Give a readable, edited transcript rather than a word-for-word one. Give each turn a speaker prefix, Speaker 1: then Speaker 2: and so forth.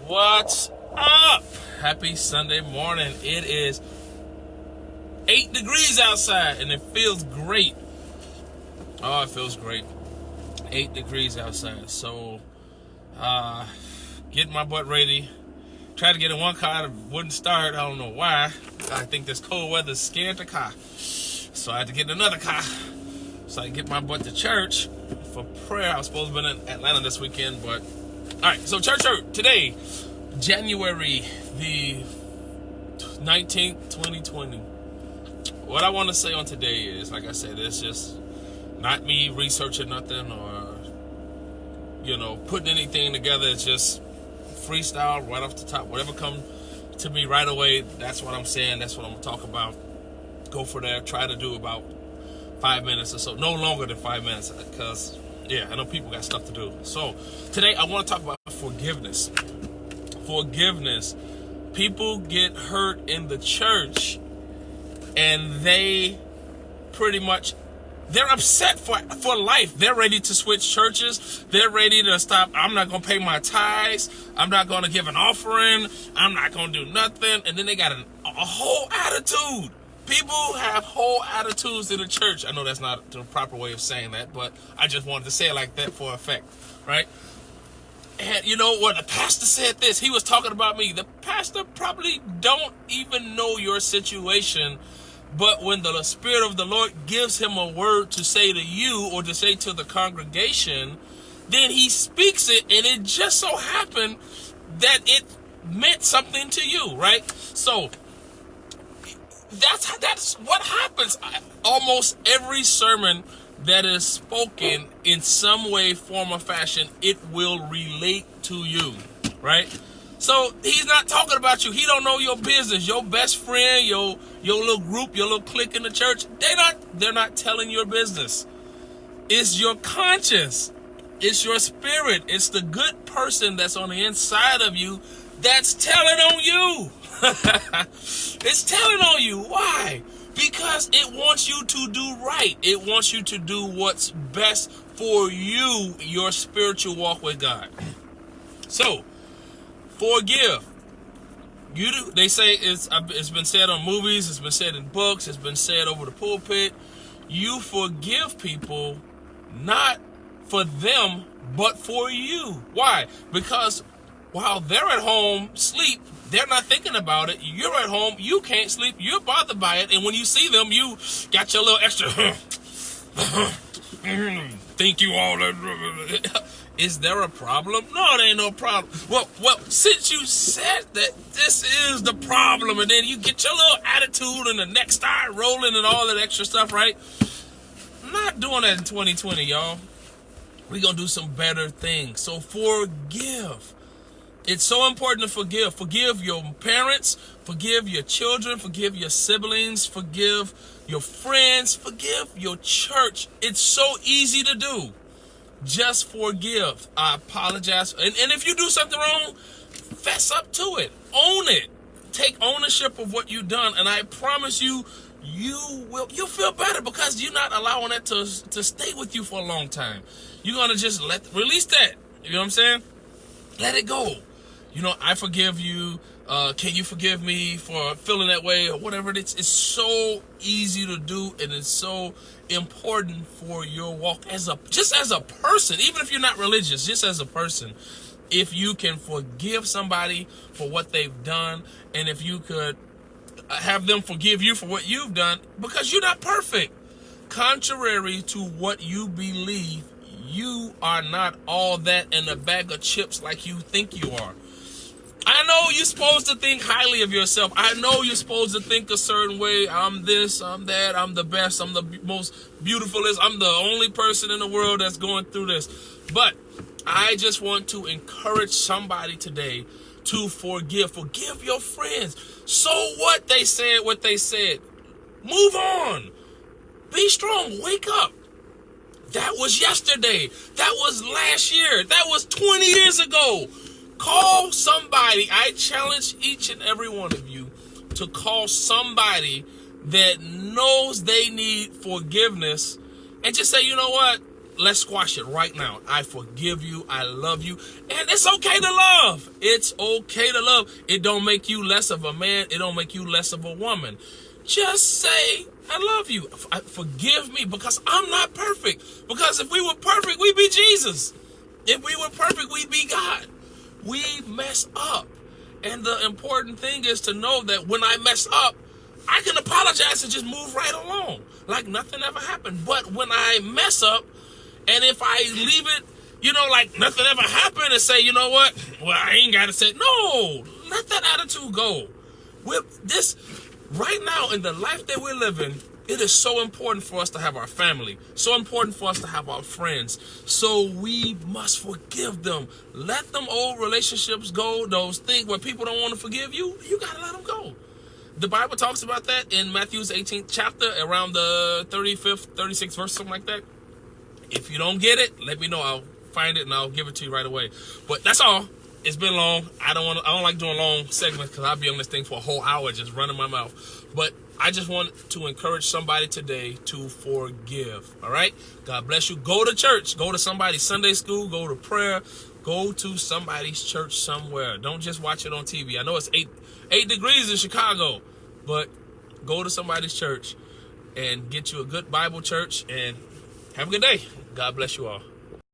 Speaker 1: What's up? Happy Sunday morning. It is 8 degrees outside and it feels great. Oh, it feels great. 8 degrees outside. So, getting my butt ready. Tried to get in one car, it wouldn't start. I don't know why. I think this cold weather scared the car. So I had to get in another car so I can get my butt to church for prayer. I was supposed to be in Atlanta this weekend, but alright, so church today, January the 19th, 2020. What I want to say on today is, like I said, it's just not me researching nothing or, putting anything together. It's just freestyle right off the top. Whatever comes to me right away, that's what I'm saying. That's what I'm going to talk about. Go for that. Try to do about 5 minutes or so. No longer than 5 minutes because, I know people got stuff to do. So today I want to talk about forgiveness. Forgiveness. People get hurt in the church and they pretty much, they're upset for life. They're ready to switch churches. They're ready to stop. I'm not going to pay my tithes. I'm not going to give an offering. I'm not going to do nothing. And then they got a whole attitude. People have whole attitudes in the church. I know that's not the proper way of saying that, but I just wanted to say it like that for effect, right? And you know what? The pastor said this. He was talking about me. The pastor probably don't even know your situation, but when the Spirit of the Lord gives him a word to say to you or to say to the congregation, then he speaks it, and it just so happened that it meant something to you, right? So that's what happens. Almost every sermon that is spoken in some way, form, or fashion, it will relate to you, right? So he's not talking about you. He don't know your business. Your best friend, your little group, your little clique in the church, they're not telling your business. It's your conscience. It's your spirit. It's the good person that's on the inside of you that's telling on you. It's telling on you. Why? Because it wants you to do right. It wants you to do what's best for you, your spiritual walk with God. So, forgive. They say it's been said on movies, it's been said in books, it's been said over the pulpit. You forgive people not for them, but for you. Why? Because while they're at home sleep, they're not thinking about it. You're at home, you can't sleep, you're bothered by it, and when you see them, you got your little extra think you all that. Is there a problem? No, there ain't no problem. Well, since you said that this is the problem, and then you get your little attitude and the neck start rolling and all that extra stuff, right? I'm not doing that in 2020, y'all. We're going to do some better things. So forgive. It's so important to forgive. Forgive your parents, forgive your children, forgive your siblings, forgive your friends, forgive your church. It's so easy to do. Just forgive. I apologize. And if you do something wrong, fess up to it. Own it. Take ownership of what you've done. And I promise you, you'll feel better because you're not allowing that to stay with you for a long time. You're going to just release that. You know what I'm saying? Let it go. I forgive you. Can you forgive me for feeling that way or whatever it is? It's so easy to do, and it's so important for your walk just as a person, even if you're not religious, just as a person. If you can forgive somebody for what they've done, and if you could have them forgive you for what you've done, because you're not perfect. Contrary to what you believe, you are not all that in a bag of chips like you think you are. I know you're supposed to think highly of yourself. I know you're supposed to think a certain way. I'm this, I'm that, I'm the best, I'm the most beautifulest, I'm the only person in the world that's going through this. But I just want to encourage somebody today to forgive. Forgive your friends. So what? They said what they said. Move on. Be strong. Wake up. That was yesterday. That was last year. That was 20 years ago. Call somebody. I challenge each and every one of you to call somebody that knows they need forgiveness and just say, you know what? let's squash it right now. I forgive you. I love you. And it's okay to love. It's okay to love. It don't make you less of a man. It don't make you less of a woman. Just say, I love you. Forgive me, because I'm not perfect. Because if we were perfect, we'd be Jesus. If we were perfect, we'd be God. We mess up. And the important thing is to know that when I mess up, I can apologize and just move right along, like nothing ever happened. But when I mess up, and if I leave it, like nothing ever happened, and say, you know what? Well, I ain't got to say, no, let that attitude go. With this, right now in the life that we're living, it is so important for us to have our family, so important for us to have our friends. So we must forgive them. Let them old relationships go, those things where people don't want to forgive you, you got to let them go. The Bible talks about that in Matthew's 18th chapter, around the 35th, 36th verse, something like that. If you don't get it, let me know. I'll find it and I'll give it to you right away. But that's all. It's been long. I don't like doing long segments, because I'll be on this thing for a whole hour just running my mouth. But I just want to encourage somebody today to forgive. All right? God bless you. Go to church. Go to somebody's Sunday school. Go to prayer. Go to somebody's church somewhere. Don't just watch it on TV. I know it's 8 degrees in Chicago, but go to somebody's church and get you a good Bible church, and have a good day. God bless you all.